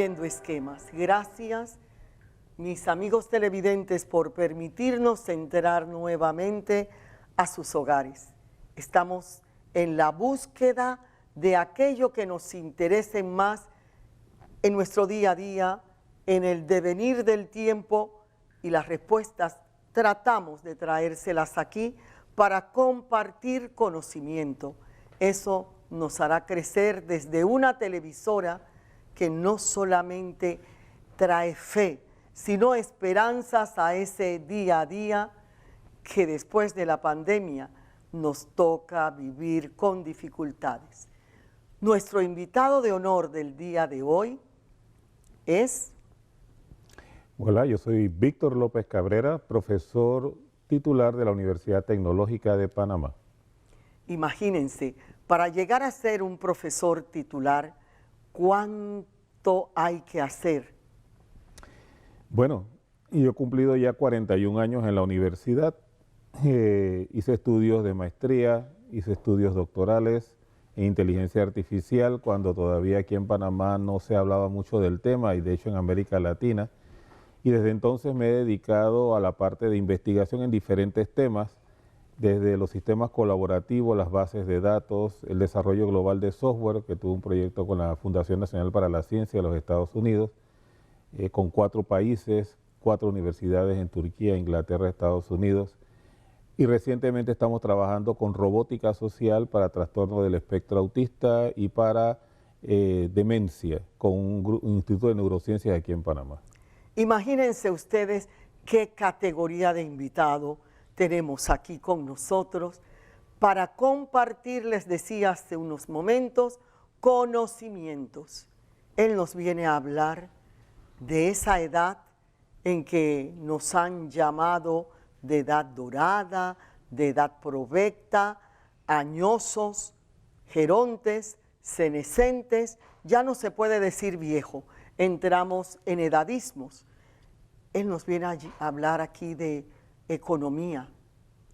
Rompiendo Esquemas. Gracias, mis amigos televidentes, por permitirnos entrar nuevamente a sus hogares. Estamos en la búsqueda de aquello que nos interese más en nuestro día a día, en el devenir del tiempo, y las respuestas tratamos de traérselas aquí para compartir conocimiento. Eso nos hará crecer desde una televisora que no solamente trae fe, sino esperanzas a ese día a día que después de la pandemia nos toca vivir con dificultades. Nuestro invitado de honor del día de hoy es... Hola, yo soy Víctor López Cabrera, profesor titular de la Universidad Tecnológica de Panamá. Imagínense, para llegar a ser un profesor titular, ¿cuánto hay que hacer? Bueno, yo he cumplido ya 41 años en la universidad. Hice estudios de maestría, hice estudios doctorales en inteligencia artificial, cuando todavía aquí en Panamá no se hablaba mucho del tema, y de hecho en América Latina. Y desde entonces me he dedicado a la parte de investigación en diferentes temas, desde los sistemas colaborativos, las bases de datos, el desarrollo global de software, que tuve un proyecto con la Fundación Nacional para la Ciencia de los Estados Unidos, con 4 países, 4 universidades en Turquía, Inglaterra, Estados Unidos. Y recientemente estamos trabajando con robótica social para trastorno del espectro autista y para demencia, con un instituto de neurociencias aquí en Panamá. Imagínense ustedes qué categoría de invitado tenemos aquí con nosotros para compartir, les decía hace unos momentos, conocimientos. Él nos viene a hablar de esa edad en que nos han llamado de edad dorada, de edad provecta, añosos, gerontes, senescentes, ya no se puede decir viejo, entramos en edadismos. Él nos viene a hablar aquí de economía.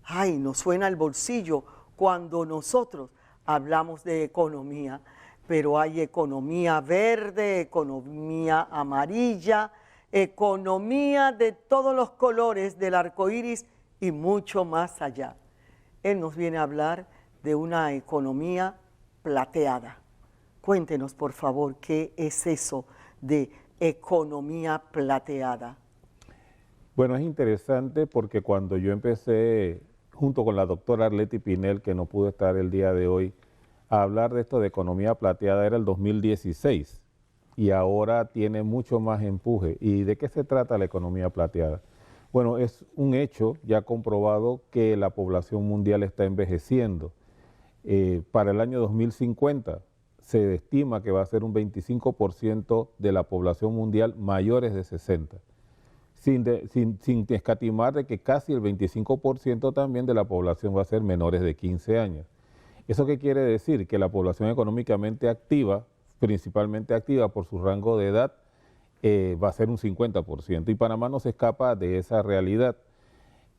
Ay, nos suena el bolsillo cuando nosotros hablamos de economía, pero hay economía verde, economía amarilla, economía de todos los colores del arco iris y mucho más allá. Él nos viene a hablar de una economía plateada. Cuéntenos, por favor, ¿qué es eso de economía plateada? Bueno, es interesante porque cuando yo empecé, junto con la doctora Arleti Pinel, que no pudo estar el día de hoy, a hablar de esto de economía plateada, era el 2016, y ahora tiene mucho más empuje. ¿Y de qué se trata la economía plateada? Bueno, es un hecho ya comprobado que la población mundial está envejeciendo. Para el año 2050 se estima que va a ser un 25% de la población mundial mayores de 60. Sin escatimar de que casi el 25% también de la población va a ser menores de 15 años. ¿Eso qué quiere decir? Que la población económicamente activa, principalmente activa por su rango de edad, va a ser un 50%, y Panamá no se escapa de esa realidad.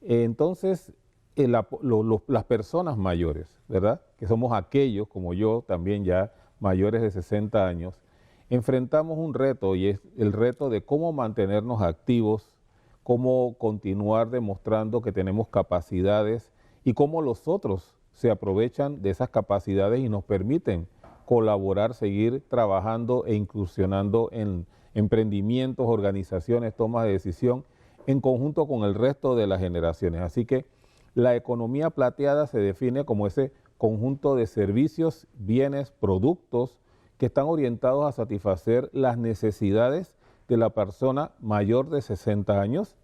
Entonces, las personas mayores, ¿verdad?, que somos aquellos, como yo, también ya mayores de 60 años, enfrentamos un reto, y es el reto de cómo mantenernos activos, cómo continuar demostrando que tenemos capacidades y cómo los otros se aprovechan de esas capacidades y nos permiten colaborar, seguir trabajando e incursionando en emprendimientos, organizaciones, tomas de decisión en conjunto con el resto de las generaciones. Así que la economía plateada se define como ese conjunto de servicios, bienes, productos que están orientados a satisfacer las necesidades de la persona mayor de 60 años,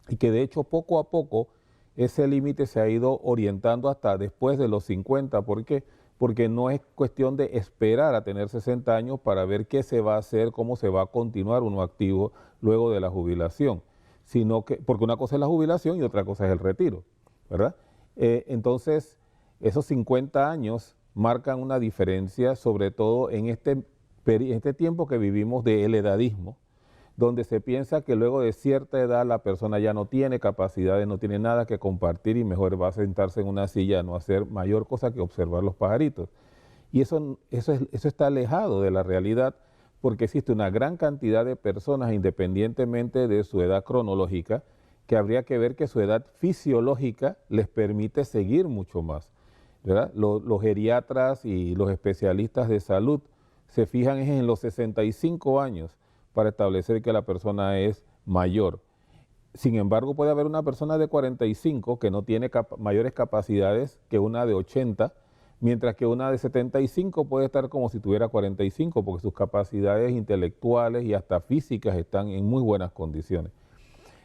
y que de hecho poco a poco ese límite se ha ido orientando hasta después de los 50. ¿Por qué? Porque no es cuestión de esperar a tener 60 años para ver qué se va a hacer, cómo se va a continuar uno activo luego de la jubilación, sino que, porque una cosa es la jubilación y otra cosa es el retiro, ¿verdad? Entonces, esos 50 años marcan una diferencia, sobre todo en este tiempo que vivimos del edadismo, donde se piensa que luego de cierta edad la persona ya no tiene capacidades, no tiene nada que compartir y mejor va a sentarse en una silla a no hacer mayor cosa que observar los pajaritos. Y eso está alejado de la realidad, porque existe una gran cantidad de personas, independientemente de su edad cronológica, que habría que ver que su edad fisiológica les permite seguir mucho más, ¿verdad? Los geriatras y los especialistas de salud se fijan en los 65 años para establecer que la persona es mayor. Sin embargo, puede haber una persona de 45 que no tiene mayores capacidades que una de 80, mientras que una de 75 puede estar como si tuviera 45, porque sus capacidades intelectuales y hasta físicas están en muy buenas condiciones.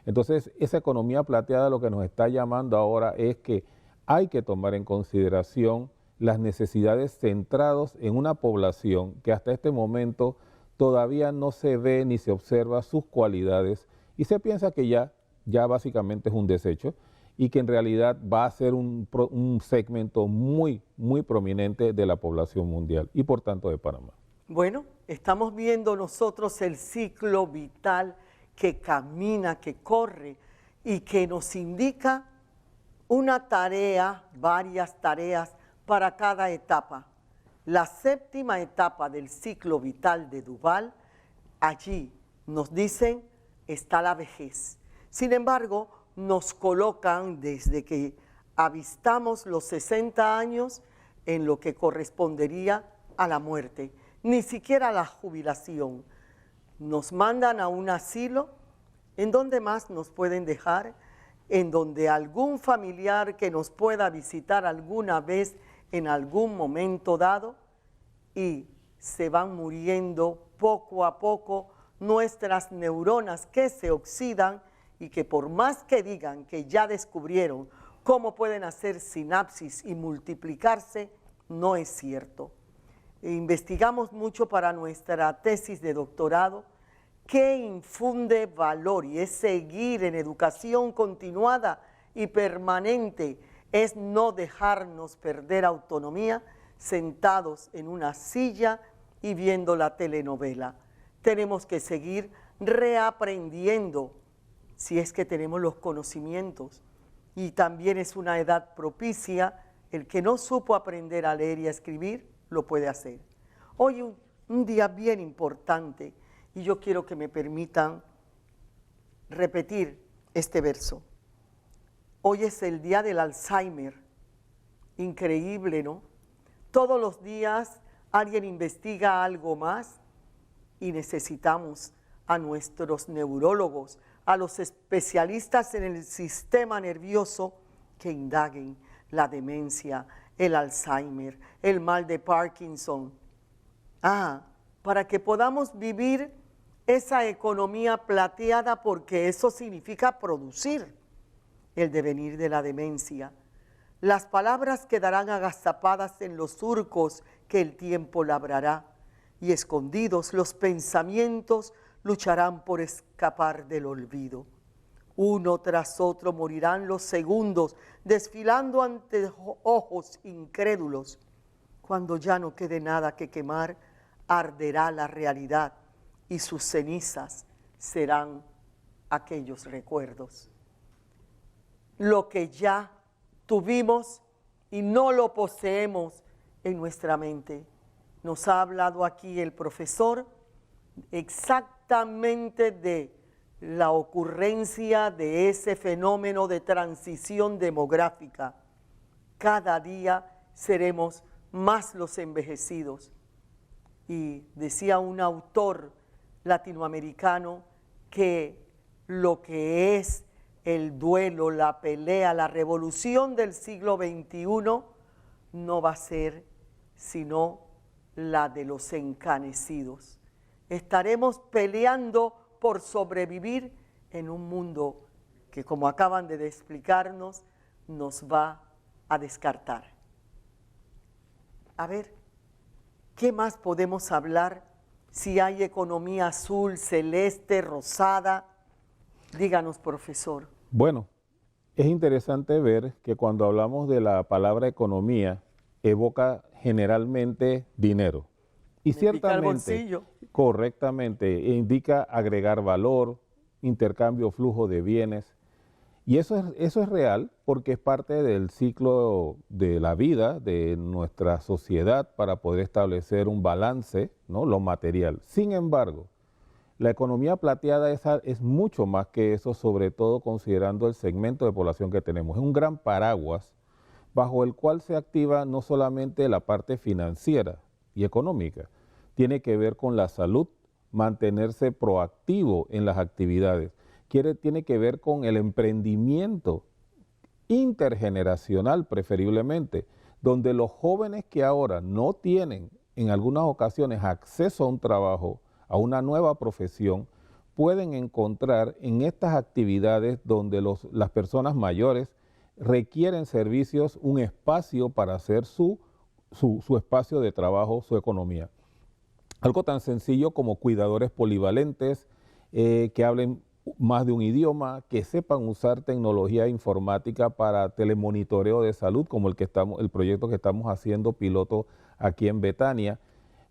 Entonces, esa economía plateada lo que nos está llamando ahora es que hay que tomar en consideración las necesidades centradas en una población que hasta este momento todavía no se ve ni se observa sus cualidades y se piensa que ya básicamente es un desecho y que en realidad va a ser un segmento muy prominente de la población mundial y por tanto de Panamá. Bueno, estamos viendo nosotros el ciclo vital que camina, que corre y que nos indica una tarea, varias tareas para cada etapa. La séptima etapa del ciclo vital de Duval, allí nos dicen está la vejez. Sin embargo, nos colocan desde que avistamos los 60 años en lo que correspondería a la muerte, ni siquiera a la jubilación. Nos mandan a un asilo, ¿en donde más nos pueden dejar? En donde algún familiar que nos pueda visitar alguna vez en algún momento dado y se van muriendo poco a poco nuestras neuronas que se oxidan y que por más que digan que ya descubrieron cómo pueden hacer sinapsis y multiplicarse, no es cierto. Investigamos mucho para nuestra tesis de doctorado que infunde valor y es seguir en educación continuada y permanente, es no dejarnos perder autonomía sentados en una silla y viendo la telenovela. Tenemos que seguir reaprendiendo si es que tenemos los conocimientos y también es una edad propicia, el que no supo aprender a leer y a escribir lo puede hacer. Hoy un día bien importante y yo quiero que me permitan repetir este verso. Hoy es el día del Alzheimer, increíble, ¿no? Todos los días alguien investiga algo más y necesitamos a nuestros neurólogos, a los especialistas en el sistema nervioso que indaguen la demencia, el Alzheimer, el mal de Parkinson. Para que podamos vivir esa economía plateada, porque eso significa producir el devenir de la demencia. Las palabras quedarán agazapadas en los surcos que el tiempo labrará, y escondidos los pensamientos lucharán por escapar del olvido. Uno tras otro morirán los segundos, desfilando ante ojos incrédulos. Cuando ya no quede nada que quemar, arderá la realidad y sus cenizas serán aquellos recuerdos. Lo que ya tuvimos y no lo poseemos en nuestra mente. Nos ha hablado aquí el profesor exactamente de la ocurrencia de ese fenómeno de transición demográfica. Cada día seremos más los envejecidos. Y decía un autor latinoamericano que lo que es el duelo, la pelea, la revolución del siglo XXI no va a ser sino la de los encanecidos. Estaremos peleando por sobrevivir en un mundo que, como acaban de explicarnos, nos va a descartar. A ver, ¿qué más podemos hablar? Si hay economía azul, celeste, rosada. Díganos, profesor. Bueno, es interesante ver que cuando hablamos de la palabra economía, evoca generalmente dinero. Y ciertamente, correctamente, indica agregar valor, intercambio, flujo de bienes. Y eso es real porque es parte del ciclo de la vida de nuestra sociedad para poder establecer un balance, ¿no? Lo material. Sin embargo, la economía plateada es mucho más que eso, sobre todo considerando el segmento de población que tenemos. Es un gran paraguas bajo el cual se activa no solamente la parte financiera y económica, tiene que ver con la salud, mantenerse proactivo en las actividades, tiene que ver con el emprendimiento intergeneracional preferiblemente, donde los jóvenes que ahora no tienen en algunas ocasiones acceso a un trabajo, a una nueva profesión, pueden encontrar en estas actividades donde las personas mayores requieren servicios, un espacio para hacer su espacio de trabajo, su economía. Algo tan sencillo como cuidadores polivalentes, que hablen más de un idioma, que sepan usar tecnología informática para telemonitoreo de salud, como el proyecto que estamos haciendo piloto aquí en Betania.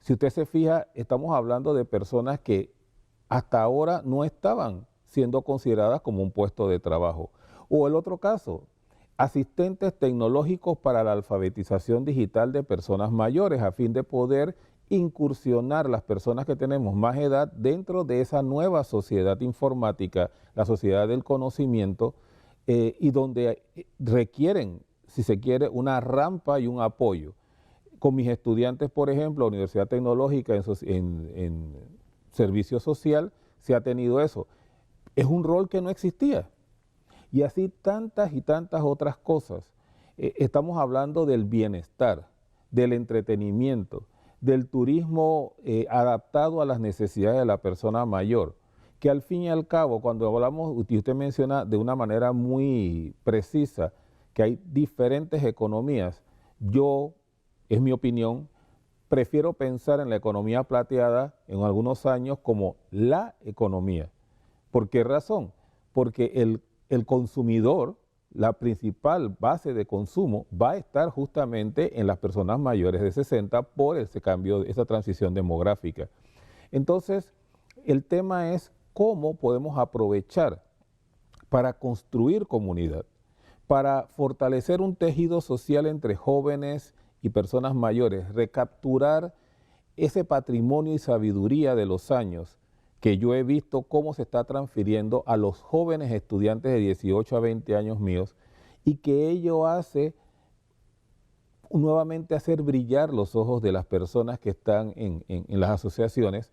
Si usted se fija, estamos hablando de personas que hasta ahora no estaban siendo consideradas como un puesto de trabajo. O el otro caso, asistentes tecnológicos para la alfabetización digital de personas mayores, a fin de poder incursionar las personas que tenemos más edad dentro de esa nueva sociedad informática, la sociedad del conocimiento, y donde requieren, si se quiere, una rampa y un apoyo. Con mis estudiantes, por ejemplo, Universidad Tecnológica en servicio social, se ha tenido eso. Es un rol que no existía. Y así tantas y tantas otras cosas. Estamos hablando del bienestar, del entretenimiento, del turismo adaptado a las necesidades de la persona mayor, que al fin y al cabo, cuando hablamos, y usted menciona de una manera muy precisa, que hay diferentes economías, es mi opinión, prefiero pensar en la economía plateada en algunos años como la economía. ¿Por qué razón? Porque el consumidor, la principal base de consumo, va a estar justamente en las personas mayores de 60 por ese cambio, esa transición demográfica. Entonces, el tema es cómo podemos aprovechar para construir comunidad, para fortalecer un tejido social entre jóvenes y personas mayores, recapturar ese patrimonio y sabiduría de los años que yo he visto cómo se está transfiriendo a los jóvenes estudiantes de 18 a 20 años míos, y que ello hace nuevamente hacer brillar los ojos de las personas que están en las asociaciones,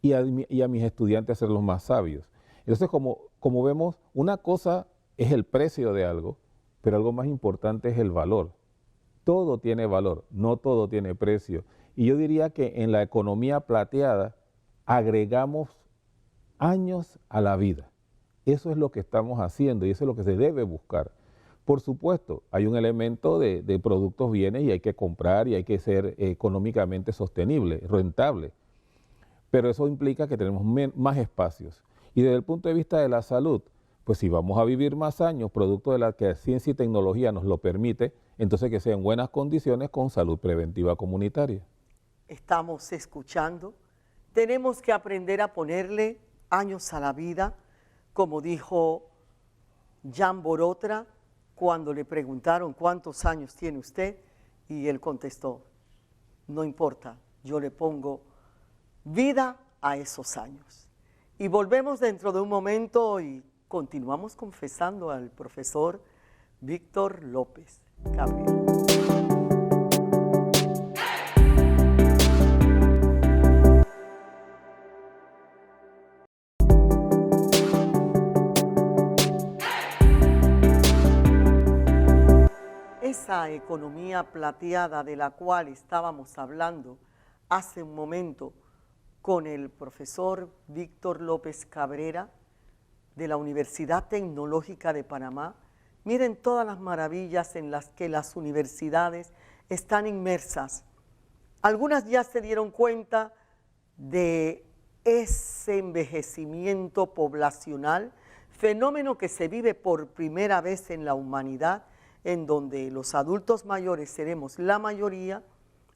y a mis estudiantes hacerlos más sabios. Entonces, como vemos, una cosa es el precio de algo, pero algo más importante es el valor. Todo tiene valor, no todo tiene precio. Y yo diría que en la economía plateada agregamos años a la vida. Eso es lo que estamos haciendo y eso es lo que se debe buscar. Por supuesto, hay un elemento de productos, bienes, y hay que comprar y hay que ser económicamente sostenible, rentable. Pero eso implica que tenemos más espacios. Y desde el punto de vista de la salud, pues si vamos a vivir más años, producto de la que ciencia y tecnología nos lo permite, entonces que sea en buenas condiciones con salud preventiva comunitaria. Estamos escuchando. Tenemos que aprender a ponerle años a la vida, como dijo Jan Borotra cuando le preguntaron cuántos años tiene usted, y él contestó, no importa, yo le pongo vida a esos años. Y volvemos dentro de un momento y continuamos confesando al profesor Víctor López Cabrera. Esa economía plateada de la cual estábamos hablando hace un momento con el profesor Víctor López Cabrera de la Universidad Tecnológica de Panamá. Miren todas las maravillas en las que las universidades están inmersas. Algunas ya se dieron cuenta de ese envejecimiento poblacional, fenómeno que se vive por primera vez en la humanidad, en donde los adultos mayores seremos la mayoría.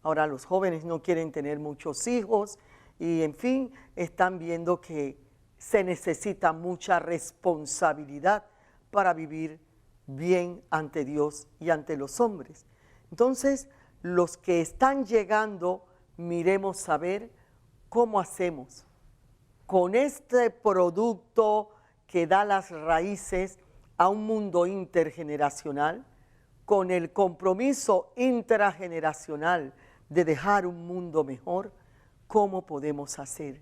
Ahora los jóvenes no quieren tener muchos hijos y, en fin, están viendo que se necesita mucha responsabilidad para vivir bien ante Dios y ante los hombres. Entonces, los que están llegando, miremos a ver cómo hacemos con este producto que da las raíces a un mundo intergeneracional, con el compromiso intrageneracional de dejar un mundo mejor. ¿Cómo podemos hacer?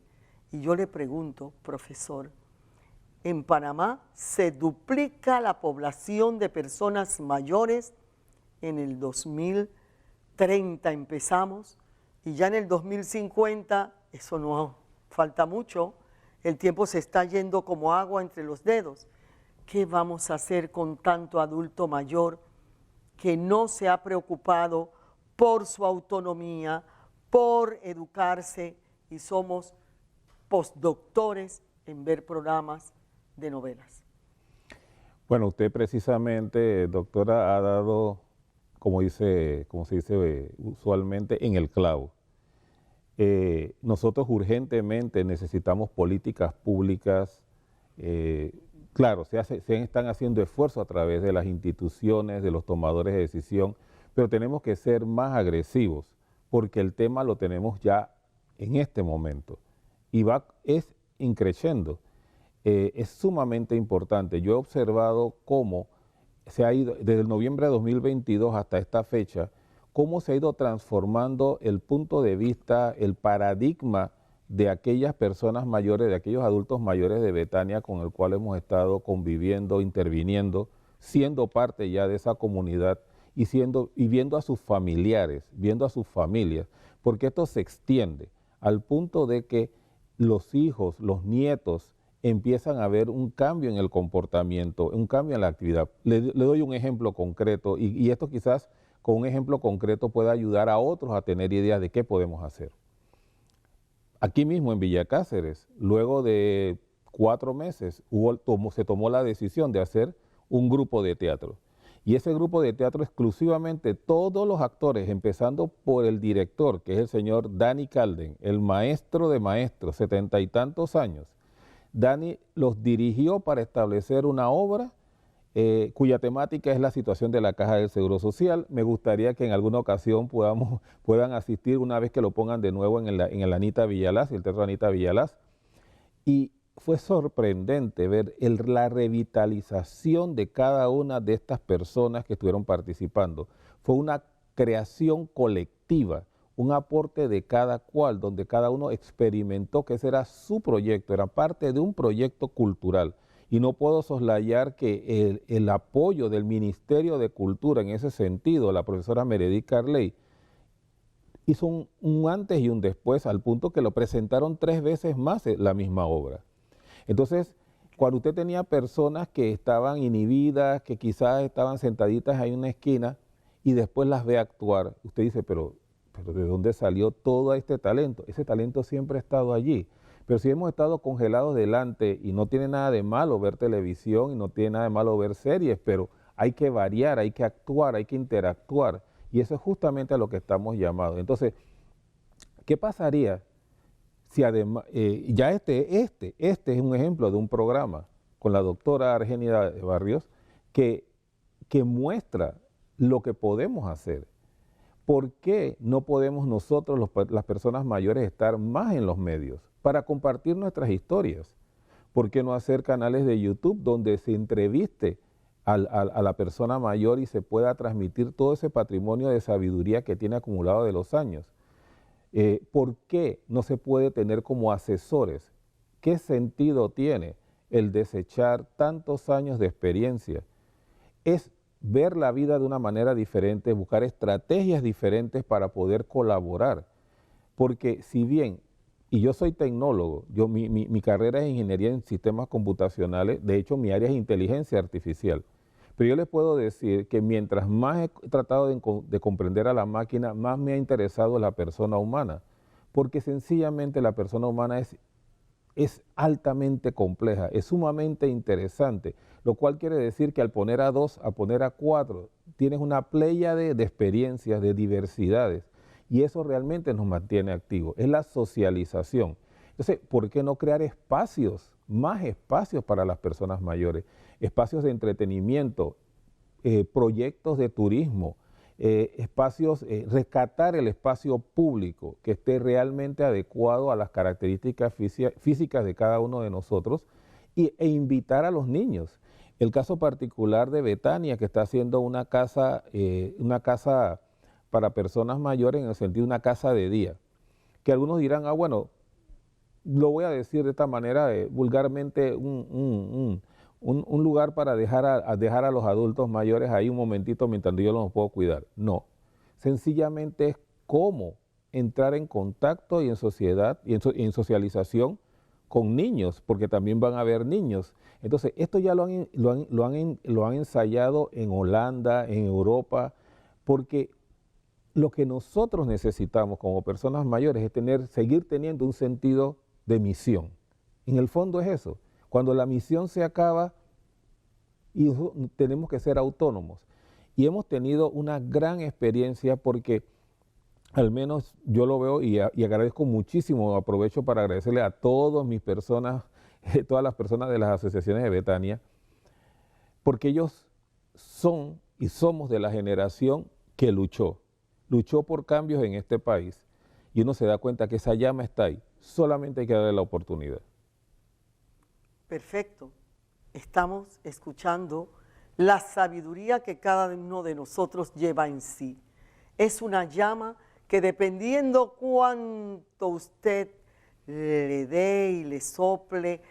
Y yo le pregunto, profesor, en Panamá se duplica la población de personas mayores. En el 2030 empezamos y ya en el 2050, eso no falta mucho, el tiempo se está yendo como agua entre los dedos. ¿Qué vamos a hacer con tanto adulto mayor que no se ha preocupado por su autonomía, por educarse, y somos postdoctores en ver programas de novelas? Bueno, usted precisamente, doctora, ha dado, como se dice usualmente, en el clavo. Nosotros urgentemente necesitamos políticas públicas. Claro, se están haciendo esfuerzos a través de las instituciones, de los tomadores de decisión, pero tenemos que ser más agresivos porque el tema lo tenemos ya en este momento y es increciendo. Es sumamente importante. Yo he observado cómo se ha ido, desde el noviembre de 2022 hasta esta fecha, cómo se ha ido transformando el punto de vista, el paradigma de aquellas personas mayores, de aquellos adultos mayores de Betania con el cual hemos estado conviviendo, interviniendo, siendo parte ya de esa comunidad y viendo a sus familiares, viendo a sus familias, porque esto se extiende al punto de que los hijos, los nietos, empiezan a ver un cambio en el comportamiento, un cambio en la actividad. Le doy un ejemplo concreto y esto quizás con un ejemplo concreto pueda ayudar a otros a tener ideas de qué podemos hacer. Aquí mismo en Villa Cáceres, luego de 4 meses, se tomó la decisión de hacer un grupo de teatro. Y ese grupo de teatro exclusivamente todos los actores, empezando por el director, que es el señor Dani Calden, el maestro de maestros, 70 y tantos años. Dani los dirigió para establecer una obra cuya temática es la situación de la Caja del Seguro Social. Me gustaría que en alguna ocasión puedan asistir una vez que lo pongan de nuevo en el Anita Villalaz, el Teatro Anita Villalaz. Y fue sorprendente ver la revitalización de cada una de estas personas que estuvieron participando. Fue una creación colectiva, un aporte de cada cual, donde cada uno experimentó que ese era su proyecto, era parte de un proyecto cultural. Y no puedo soslayar que el apoyo del Ministerio de Cultura en ese sentido, la profesora Meredith Carley, hizo un antes y un después, al punto que lo presentaron 3 veces más la misma obra. Entonces, cuando usted tenía personas que estaban inhibidas, que quizás estaban sentaditas ahí en una esquina, y después las ve actuar, usted dice, pero ¿de dónde salió todo este talento? Ese talento siempre ha estado allí. Pero si hemos estado congelados delante, y no tiene nada de malo ver televisión, y no tiene nada de malo ver series, pero hay que variar, hay que actuar, hay que interactuar, y eso es justamente a lo que estamos llamados. Entonces, ¿qué pasaría si además, ya este es un ejemplo de un programa con la doctora Argénida Barrios que muestra lo que podemos hacer? ¿Por qué no podemos nosotros, las personas mayores, estar más en los medios para compartir nuestras historias? ¿Por qué no hacer canales de YouTube donde se entreviste a la persona mayor y se pueda transmitir todo ese patrimonio de sabiduría que tiene acumulado de los años? ¿Por qué no se puede tener como asesores? ¿Qué sentido tiene el desechar tantos años de experiencia? Es ver la vida de una manera diferente, buscar estrategias diferentes para poder colaborar. Porque si bien, y yo soy tecnólogo, mi carrera es ingeniería en sistemas computacionales, de hecho mi área es inteligencia artificial, pero yo les puedo decir que mientras más he tratado de comprender a la máquina, más me ha interesado la persona humana, porque sencillamente la persona humana es altamente compleja, es sumamente interesante, lo cual quiere decir que al poner a 2, a poner a 4, tienes una pléyade de experiencias, de diversidades, y eso realmente nos mantiene activos, es la socialización. Entonces, ¿por qué no crear espacios, más espacios para las personas mayores? Espacios de entretenimiento, proyectos de turismo, espacios, rescatar el espacio público que esté realmente adecuado a las características físicas de cada uno de nosotros e invitar a los niños. El caso particular de Betania, que está haciendo una casa para personas mayores en el sentido de una casa de día, que algunos dirán, bueno, lo voy a decir de esta manera, vulgarmente, un lugar para dejar a los adultos mayores ahí un momentito mientras yo los puedo cuidar. No, sencillamente es cómo entrar en contacto y en sociedad y en socialización con niños, porque también van a haber niños. Entonces, esto ya lo han ensayado en Holanda, en Europa, porque lo que nosotros necesitamos como personas mayores es seguir teniendo un sentido de misión. En el fondo es eso. Cuando la misión se acaba, y tenemos que ser autónomos. Y hemos tenido una gran experiencia porque, al menos yo lo veo y agradezco muchísimo, aprovecho para agradecerle a todas mis personas, todas las personas de las asociaciones de Betania, porque ellos son y somos de la generación que luchó por cambios en este país, y uno se da cuenta que esa llama está ahí, solamente hay que darle la oportunidad. Perfecto. Estamos escuchando la sabiduría que cada uno de nosotros lleva en sí. Es una llama que, dependiendo cuánto usted le dé y le sople,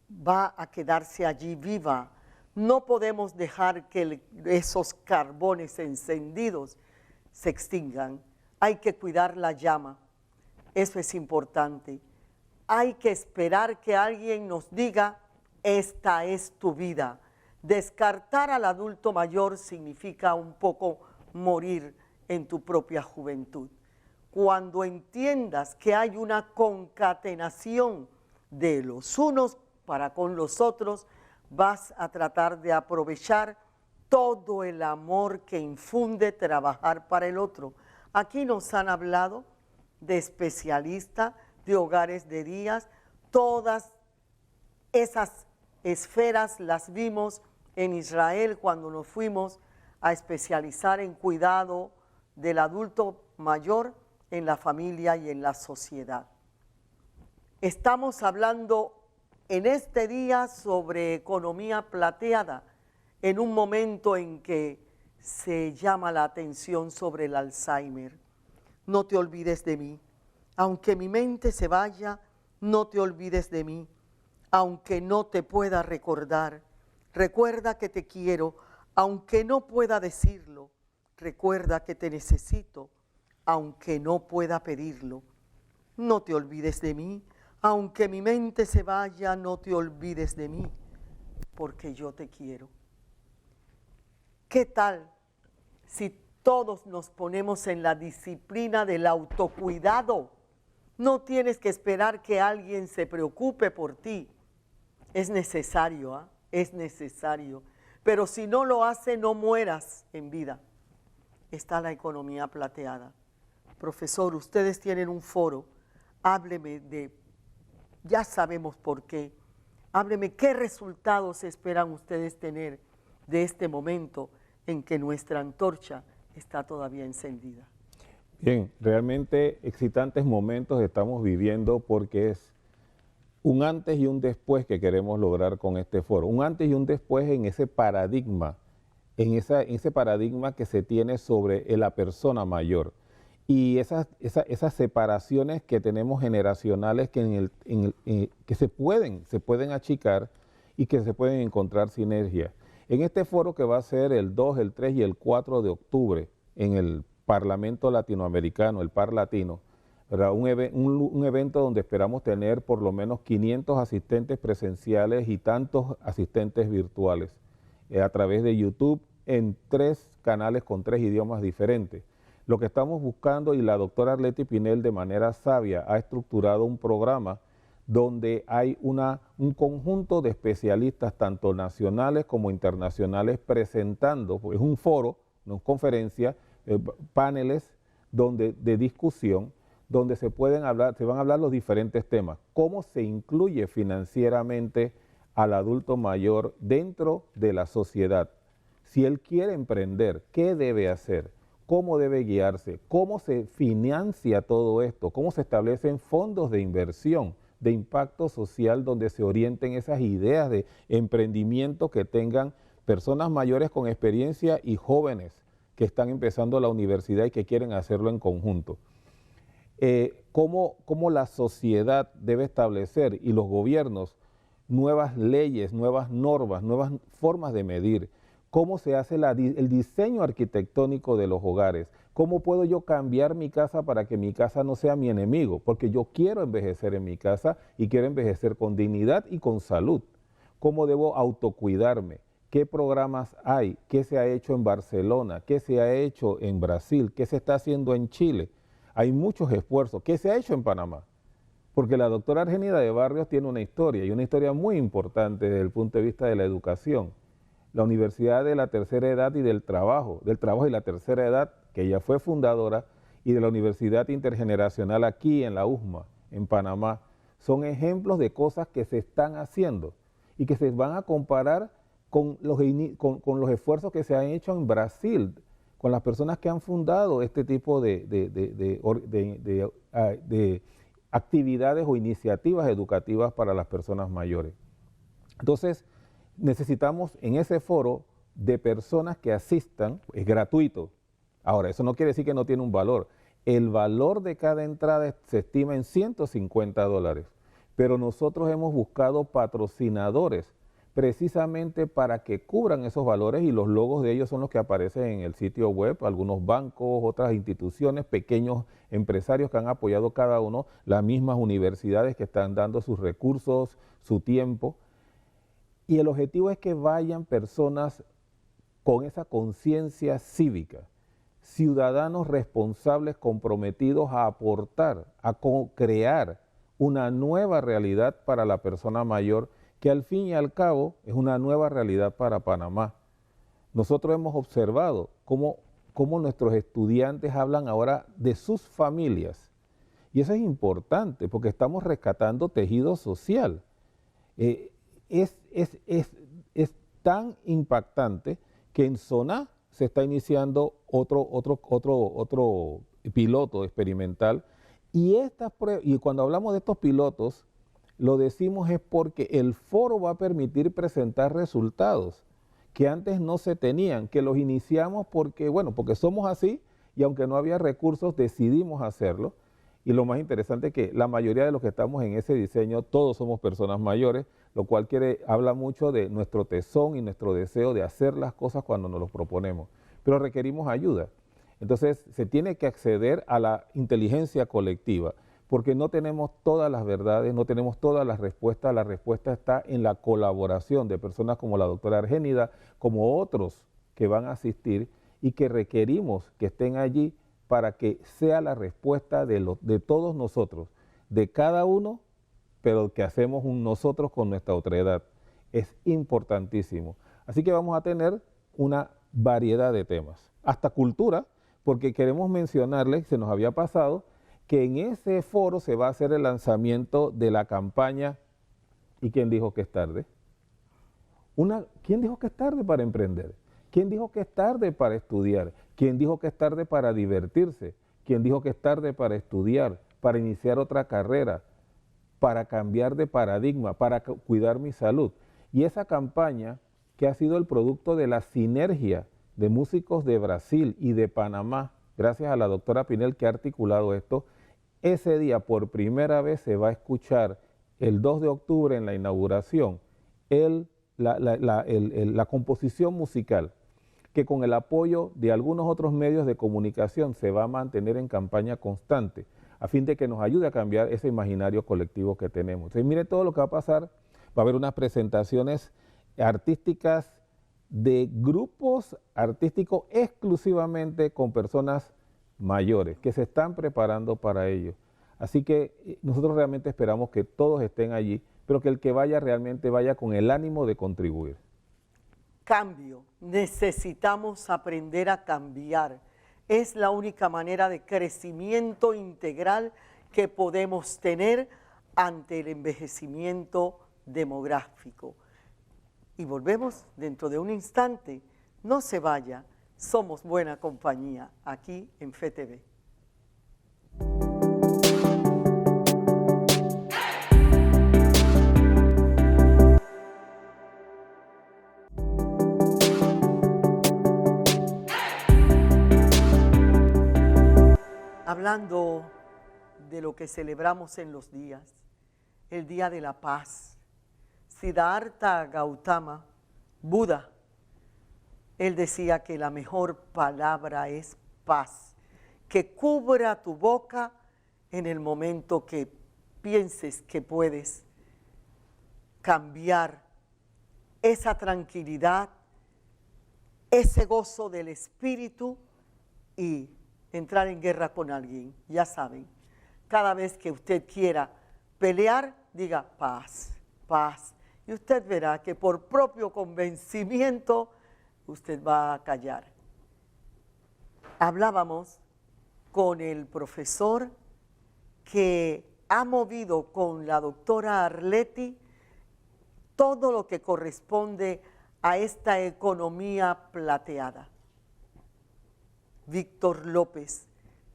va a quedarse allí viva. No podemos dejar que esos carbones encendidos se extingan. Hay que cuidar la llama. Eso es importante. Hay que esperar que alguien nos diga, esta es tu vida. Descartar al adulto mayor significa un poco morir en tu propia juventud. Cuando entiendas que hay una concatenación de los unos para con los otros, vas a tratar de aprovechar todo el amor que infunde trabajar para el otro. Aquí nos han hablado de especialistas, de hogares de días, todas esas esferas las vimos en Israel cuando nos fuimos a especializar en cuidado del adulto mayor en la familia y en la sociedad. Estamos hablando en este día sobre economía plateada, en un momento en que se llama la atención sobre el Alzheimer. No te olvides de mí. Aunque mi mente se vaya, no te olvides de mí. Aunque no te pueda recordar, recuerda que te quiero. Aunque no pueda decirlo, recuerda que te necesito. Aunque no pueda pedirlo, no te olvides de mí. Aunque mi mente se vaya, no te olvides de mí, porque yo te quiero. ¿Qué tal si todos nos ponemos en la disciplina del autocuidado? No tienes que esperar que alguien se preocupe por ti. Es necesario, ¿eh? Es necesario. Pero si no lo hace, no mueras en vida. Está la economía plateada. Profesor, ustedes tienen un foro. Hábleme de, ya sabemos por qué. Hábleme qué resultados esperan ustedes tener de este momento en que nuestra antorcha está todavía encendida. Bien, realmente excitantes momentos estamos viviendo porque es un antes y un después que queremos lograr con este foro. Un antes y un después en ese paradigma, en ese paradigma que se tiene sobre la persona mayor. Y esas separaciones que tenemos generacionales que se pueden achicar y que se pueden encontrar sinergias. En este foro que va a ser el 2, el 3 y el 4 de octubre en el Parlamento Latinoamericano, el Par Latino, ¿verdad? Un evento donde esperamos tener por lo menos 500 asistentes presenciales y tantos asistentes virtuales a través de YouTube en 3 canales con 3 idiomas diferentes. Lo que estamos buscando, y la doctora Arleti Pinel de manera sabia ha estructurado un programa donde hay un conjunto de especialistas, tanto nacionales como internacionales, presentando, pues, un foro, una conferencia, paneles de discusión, donde se van a hablar los diferentes temas. ¿Cómo se incluye financieramente al adulto mayor dentro de la sociedad? Si él quiere emprender, ¿qué debe hacer? ¿Cómo debe guiarse? ¿Cómo se financia todo esto? ¿Cómo se establecen fondos de inversión, de impacto social, donde se orienten esas ideas de emprendimiento que tengan personas mayores con experiencia y jóvenes que están empezando la universidad y que quieren hacerlo en conjunto? ¿Cómo la sociedad debe establecer y los gobiernos nuevas leyes, nuevas normas, nuevas formas de medir? ¿Cómo se hace el diseño arquitectónico de los hogares? ¿Cómo puedo yo cambiar mi casa para que mi casa no sea mi enemigo? Porque yo quiero envejecer en mi casa y quiero envejecer con dignidad y con salud. ¿Cómo debo autocuidarme? ¿Qué programas hay? ¿Qué se ha hecho en Barcelona? ¿Qué se ha hecho en Brasil? ¿Qué se está haciendo en Chile? Hay muchos esfuerzos. ¿Qué se ha hecho en Panamá? Porque la doctora Argenida de Barrios tiene una historia, y una historia muy importante desde el punto de vista de la educación. La Universidad de la Tercera Edad y del Trabajo y la Tercera Edad, que ella fue fundadora, y de la Universidad Intergeneracional aquí en la USMA, en Panamá, son ejemplos de cosas que se están haciendo y que se van a comparar con los esfuerzos que se han hecho en Brasil, con las personas que han fundado este tipo de actividades o iniciativas educativas para las personas mayores. Entonces, necesitamos en ese foro de personas que asistan, es gratuito. Ahora, eso no quiere decir que no tiene un valor. El valor de cada entrada se estima en $150, pero nosotros hemos buscado patrocinadores precisamente para que cubran esos valores, y los logos de ellos son los que aparecen en el sitio web, algunos bancos, otras instituciones, pequeños empresarios que han apoyado cada uno, las mismas universidades que están dando sus recursos, su tiempo. Y el objetivo es que vayan personas con esa conciencia cívica, ciudadanos responsables comprometidos a aportar, a crear una nueva realidad para la persona mayor, que al fin y al cabo es una nueva realidad para Panamá. Nosotros hemos observado cómo nuestros estudiantes hablan ahora de sus familias, y eso es importante porque estamos rescatando tejido social. Es tan impactante que en Soná se está iniciando otro piloto experimental, y cuando hablamos de estos pilotos, lo decimos es porque el foro va a permitir presentar resultados que antes no se tenían, que los iniciamos porque somos así, y aunque no había recursos decidimos hacerlo. Y lo más interesante es que la mayoría de los que estamos en ese diseño, todos somos personas mayores, lo cual habla mucho de nuestro tesón y nuestro deseo de hacer las cosas cuando nos los proponemos. Pero requerimos ayuda. Entonces se tiene que acceder a la inteligencia colectiva, porque no tenemos todas las verdades, no tenemos todas las respuestas. La respuesta está en la colaboración de personas como la doctora Argenida, como otros que van a asistir, y que requerimos que estén allí para que sea la respuesta de todos nosotros, de cada uno, pero que hacemos un nosotros con nuestra otredad. Es importantísimo. Así que vamos a tener una variedad de temas, hasta cultura, porque queremos mencionarles, se nos había pasado, que en ese foro se va a hacer el lanzamiento de la campaña ¿Y quién dijo que es tarde? ¿Quién dijo que es tarde para emprender? ¿Quién dijo que es tarde para estudiar? ¿Quién dijo que es tarde para divertirse? ¿Quién dijo que es tarde para estudiar, para iniciar otra carrera, para cambiar de paradigma, para cuidar mi salud? Y esa campaña, que ha sido el producto de la sinergia de músicos de Brasil y de Panamá, gracias a la doctora Pinel que ha articulado esto, ese día por primera vez se va a escuchar el 2 de octubre en la inauguración la composición musical, que con el apoyo de algunos otros medios de comunicación se va a mantener en campaña constante, a fin de que nos ayude a cambiar ese imaginario colectivo que tenemos. Entonces, mire todo lo que va a pasar. Va a haber unas presentaciones artísticas de grupos artísticos exclusivamente con personas mayores que se están preparando para ello. Así que nosotros realmente esperamos que todos estén allí, pero que el que vaya realmente vaya con el ánimo de contribuir. Cambio. Necesitamos aprender a cambiar. es la única manera de crecimiento integral que podemos tener ante el envejecimiento demográfico. Y volvemos dentro de un instante. No se vaya, somos buena compañía aquí en FETV. Hablando de lo que celebramos en los días, el Día de la Paz, Siddhartha Gautama, Buda, él decía que la mejor palabra es paz, que cubra tu boca en el momento que pienses que puedes cambiar esa tranquilidad, ese gozo del espíritu y entrar en guerra con alguien. Ya saben, cada vez que usted quiera pelear, diga paz, paz. Y usted verá que por propio convencimiento usted va a callar. Hablábamos con el profesor que ha movido con la doctora Arletti todo lo que corresponde a esta economía plateada. Víctor López,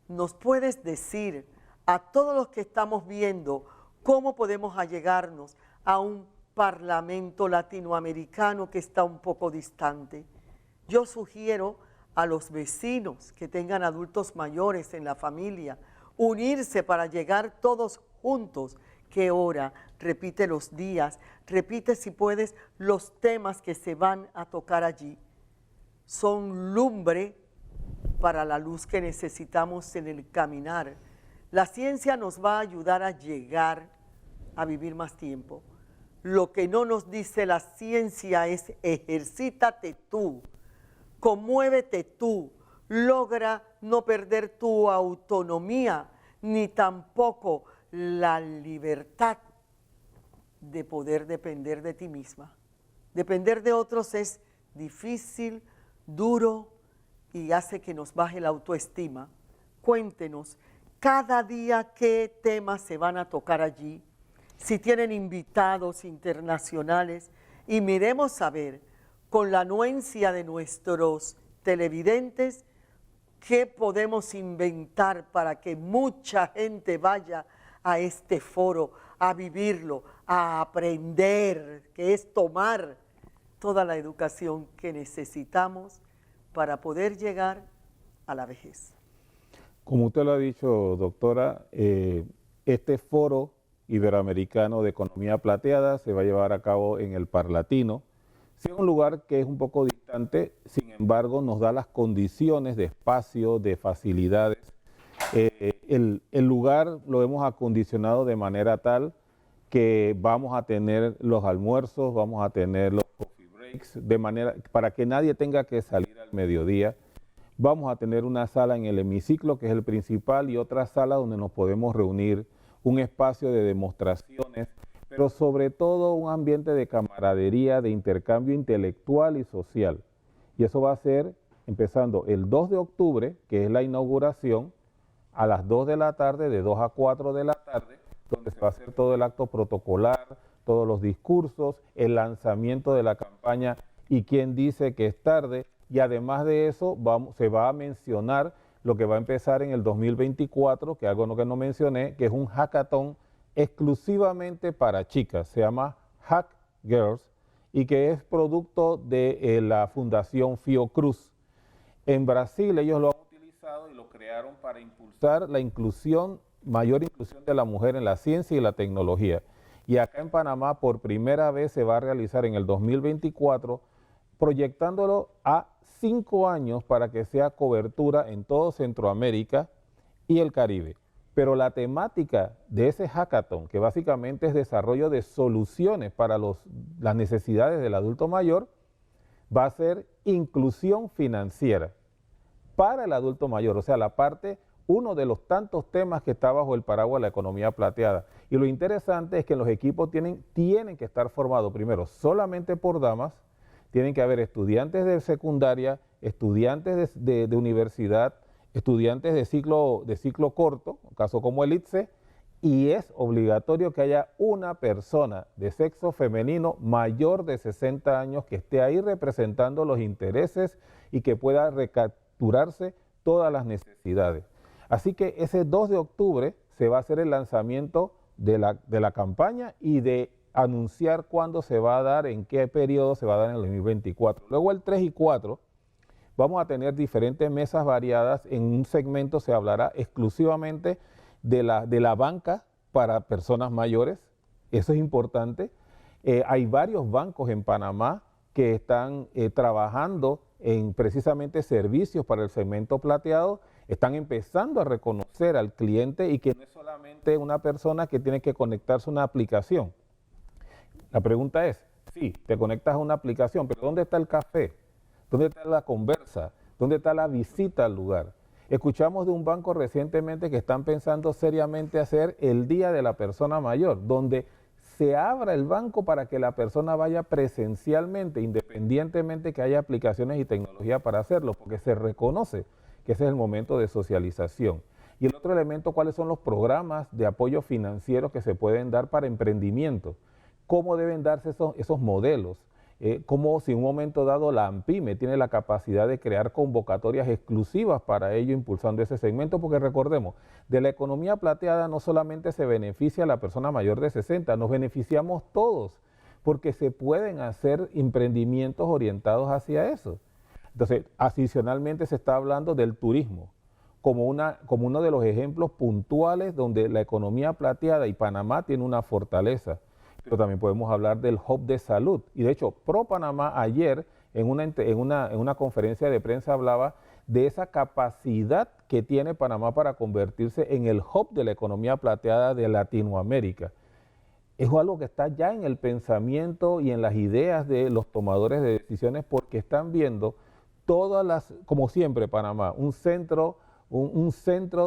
¿nos puedes decir a todos los que estamos viendo cómo podemos allegarnos a un parlamento latinoamericano que está un poco distante? Yo sugiero a los vecinos que tengan adultos mayores en la familia, unirse para llegar todos juntos. ¿Qué hora? Repite los días, repite si puedes los temas que se van a tocar allí. Son lumbre para la luz que necesitamos en el caminar. La ciencia nos va a ayudar a llegar a vivir más tiempo. Lo que no nos dice la ciencia es ejercítate tú, conmuévete tú, logra no perder tu autonomía, ni tampoco la libertad de poder depender de ti misma. Depender de otros es difícil, duro y hace que nos baje la autoestima. Cuéntenos cada día qué temas se van a tocar allí, si tienen invitados internacionales y miremos a ver con la anuencia de nuestros televidentes qué podemos inventar para que mucha gente vaya a este foro, a vivirlo, a aprender, que es tomar toda la educación que necesitamos para poder llegar a la vejez. Como usted lo ha dicho, doctora, este foro iberoamericano de economía plateada se va a llevar a cabo en el Parlatino. Sí, es un lugar que es un poco distante, sin embargo nos da las condiciones de espacio, de facilidades. El lugar lo hemos acondicionado de manera tal que vamos a tener los almuerzos, vamos a tener los coffee breaks, de manera para que nadie tenga que salir al mediodía. Vamos a tener una sala en el hemiciclo, que es el principal, y otra sala donde nos podemos reunir, un espacio de demostraciones, pero sobre todo un ambiente de camaradería, de intercambio intelectual y social. Y eso va a ser empezando el 2 de octubre, que es la inauguración, a las 2 de la tarde, de 2 a 4 de la tarde, donde se va a hacer todo el acto protocolar, todos los discursos, el lanzamiento de la campaña y quién dice que es tarde. Y además de eso, se va a mencionar lo que va a empezar en el 2024, que es algo que no mencioné, que es un hackathon exclusivamente para chicas, se llama Hack Girls, y que es producto de la Fundación Fiocruz. En Brasil ellos lo han utilizado y lo crearon para impulsar la inclusión, mayor inclusión de la mujer en la ciencia y la tecnología. Y acá en Panamá por primera vez se va a realizar en el 2024, proyectándolo a 5 años para que sea cobertura en todo Centroamérica y el Caribe. Pero la temática de ese hackathon, que básicamente es desarrollo de soluciones para las necesidades del adulto mayor, va a ser inclusión financiera para el adulto mayor, o sea, uno de los tantos temas que está bajo el paraguas de la economía plateada. Y lo interesante es que los equipos tienen que estar formados primero solamente por damas, tienen que haber estudiantes de secundaria, estudiantes de universidad, estudiantes de ciclo corto, caso como el ITSE, y es obligatorio que haya una persona de sexo femenino mayor de 60 años que esté ahí representando los intereses y que pueda recapturarse todas las necesidades. Así que ese 2 de octubre se va a hacer el lanzamiento de la campaña y de anunciar cuándo se va a dar, en qué periodo se va a dar en el 2024. Luego el 3 y 4 vamos a tener diferentes mesas variadas. En un segmento se hablará exclusivamente de la banca para personas mayores, eso es importante. Hay varios bancos en Panamá que están trabajando en precisamente servicios para el segmento plateado, están empezando a reconocer al cliente y que no es solamente una persona que tiene que conectarse a una aplicación. La pregunta es, sí, te conectas a una aplicación, pero ¿dónde está el café? ¿Dónde está la conversa? ¿Dónde está la visita al lugar? Escuchamos de un banco recientemente que están pensando seriamente hacer el Día de la Persona Mayor, donde se abra el banco para que la persona vaya presencialmente, independientemente que haya aplicaciones y tecnología para hacerlo, porque se reconoce que ese es el momento de socialización. Y el otro elemento, ¿cuáles son los programas de apoyo financiero que se pueden dar para emprendimiento? ¿Cómo deben darse esos modelos? Cómo si en un momento dado la AMPIME tiene la capacidad de crear convocatorias exclusivas para ello, impulsando ese segmento, porque recordemos, de la economía plateada no solamente se beneficia a la persona mayor de 60, nos beneficiamos todos, porque se pueden hacer emprendimientos orientados hacia eso. Entonces, adicionalmente se está hablando del turismo, como uno de los ejemplos puntuales donde la economía plateada y Panamá tiene una fortaleza. Pero también podemos hablar del hub de salud. Y de hecho, Pro Panamá ayer en una conferencia de prensa hablaba de esa capacidad que tiene Panamá para convertirse en el hub de la economía plateada de Latinoamérica. Es algo que está ya en el pensamiento y en las ideas de los tomadores de decisiones, porque están viendo como siempre Panamá, un centro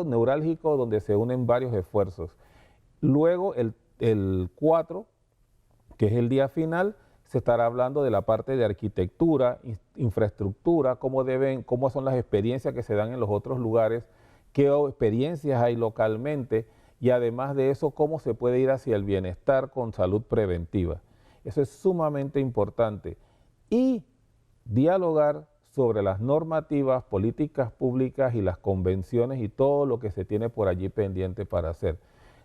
neurálgico donde se unen varios esfuerzos. Luego el 4, que es el día final, se estará hablando de la parte de arquitectura, infraestructura, cómo son las experiencias que se dan en los otros lugares, qué experiencias hay localmente y además de eso, cómo se puede ir hacia el bienestar con salud preventiva. Eso es sumamente importante. Y dialogar sobre las normativas, políticas públicas y las convenciones y todo lo que se tiene por allí pendiente para hacer.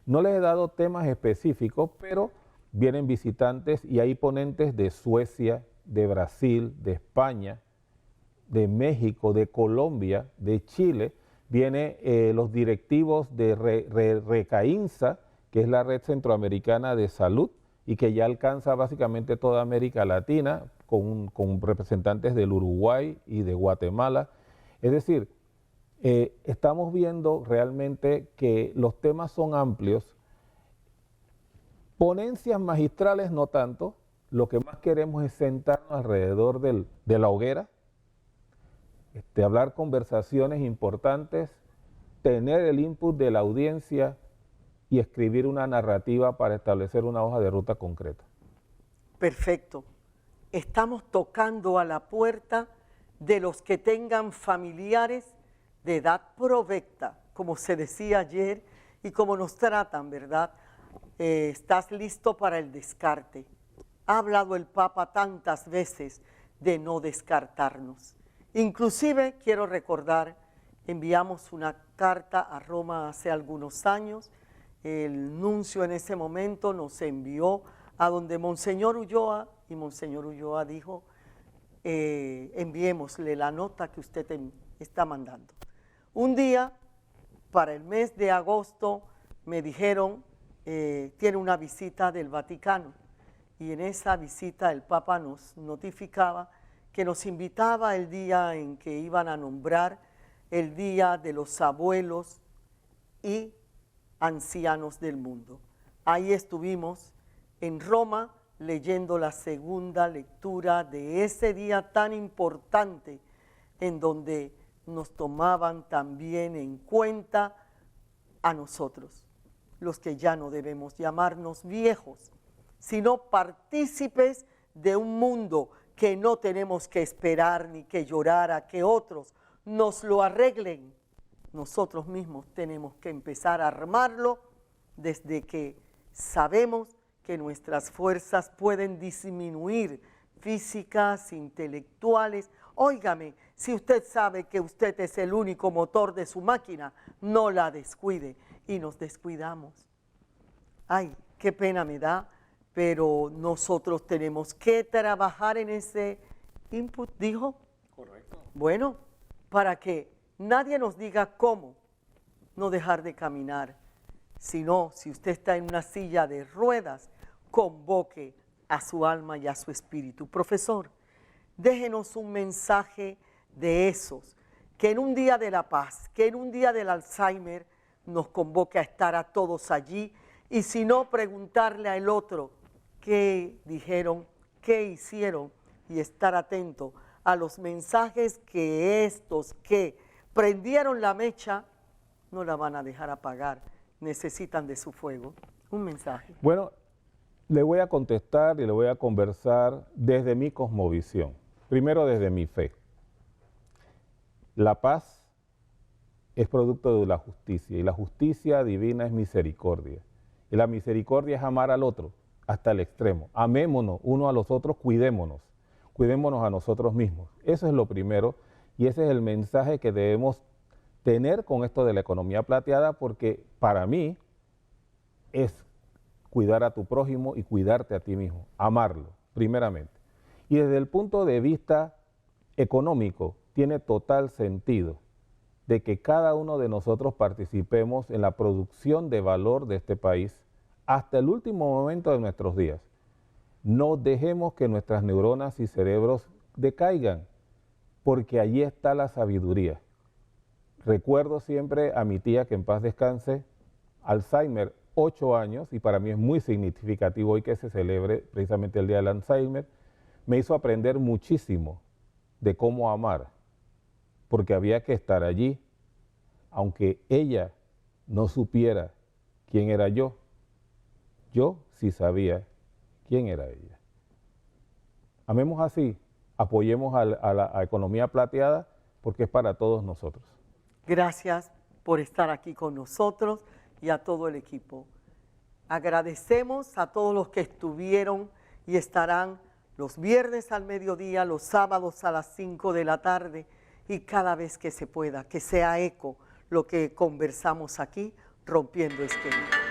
No les he dado temas específicos, pero vienen visitantes y hay ponentes de Suecia, de Brasil, de España, de México, de Colombia, de Chile. Vienen los directivos de RECAINSA, que es la Red Centroamericana de Salud y que ya alcanza básicamente toda América Latina, con representantes del Uruguay y de Guatemala. Es decir, estamos viendo realmente que los temas son amplios. Ponencias magistrales no tanto, lo que más queremos es sentarnos alrededor de la hoguera, hablar conversaciones importantes, tener el input de la audiencia y escribir una narrativa para establecer una hoja de ruta concreta. Perfecto. Estamos tocando a la puerta de los que tengan familiares de edad provecta, como se decía ayer y como nos tratan, ¿verdad? Estás listo para el descarte. Ha hablado el Papa tantas veces de no descartarnos. Inclusive, quiero recordar, enviamos una carta a Roma hace algunos años. El nuncio en ese momento nos envió a donde Monseñor Ulloa, y Monseñor Ulloa dijo, enviémosle la nota que usted está mandando. Un día, para el mes de agosto, me dijeron, tiene una visita del Vaticano, y en esa visita el Papa nos notificaba que nos invitaba el día en que iban a nombrar el Día de los Abuelos y Ancianos del Mundo. Ahí estuvimos en Roma leyendo la segunda lectura de ese día tan importante en donde nos tomaban también en cuenta a nosotros, los que ya no debemos llamarnos viejos, sino partícipes de un mundo que no tenemos que esperar ni que llorar a que otros nos lo arreglen, nosotros mismos tenemos que empezar a armarlo desde que sabemos que nuestras fuerzas pueden disminuir, físicas, intelectuales. Óigame, si usted sabe que usted es el único motor de su máquina, no la descuide, y nos descuidamos. Ay, qué pena me da, pero nosotros tenemos que trabajar en ese input, ¿dijo? Correcto. Bueno, para que nadie nos diga cómo no dejar de caminar, sino si usted está en una silla de ruedas, convoque a su alma y a su espíritu. Profesor, déjenos un mensaje de esos, que en un día de la paz, que en un día del Alzheimer nos convoque a estar a todos allí, y si no, preguntarle al otro qué dijeron, qué hicieron, y estar atento a los mensajes que estos que prendieron la mecha no la van a dejar apagar, necesitan de su fuego. Un mensaje. Bueno, le voy a contestar y le voy a conversar desde mi cosmovisión. Primero desde mi fe. La paz es producto de la justicia y la justicia divina es misericordia. Y la misericordia es amar al otro hasta el extremo. Amémonos unos a los otros, cuidémonos a nosotros mismos. Eso es lo primero y ese es el mensaje que debemos tener con esto de la economía plateada, porque para mí es cuidar a tu prójimo y cuidarte a ti mismo, amarlo primeramente. Y desde el punto de vista económico tiene total sentido de que cada uno de nosotros participemos en la producción de valor de este país hasta el último momento de nuestros días. No dejemos que nuestras neuronas y cerebros decaigan, porque allí está la sabiduría. Recuerdo siempre a mi tía, que en paz descanse, Alzheimer, 8 años, y para mí es muy significativo hoy que se celebre precisamente el Día del Alzheimer, me hizo aprender muchísimo de cómo amar, porque había que estar allí, aunque ella no supiera quién era yo sí sabía quién era ella. Amemos así, apoyemos a la economía plateada, porque es para todos nosotros. Gracias por estar aquí con nosotros y a todo el equipo. Agradecemos a todos los que estuvieron y estarán los viernes al mediodía, los sábados a las 5 de la tarde y cada vez que se pueda, que sea eco lo que conversamos aquí, rompiendo esquemas.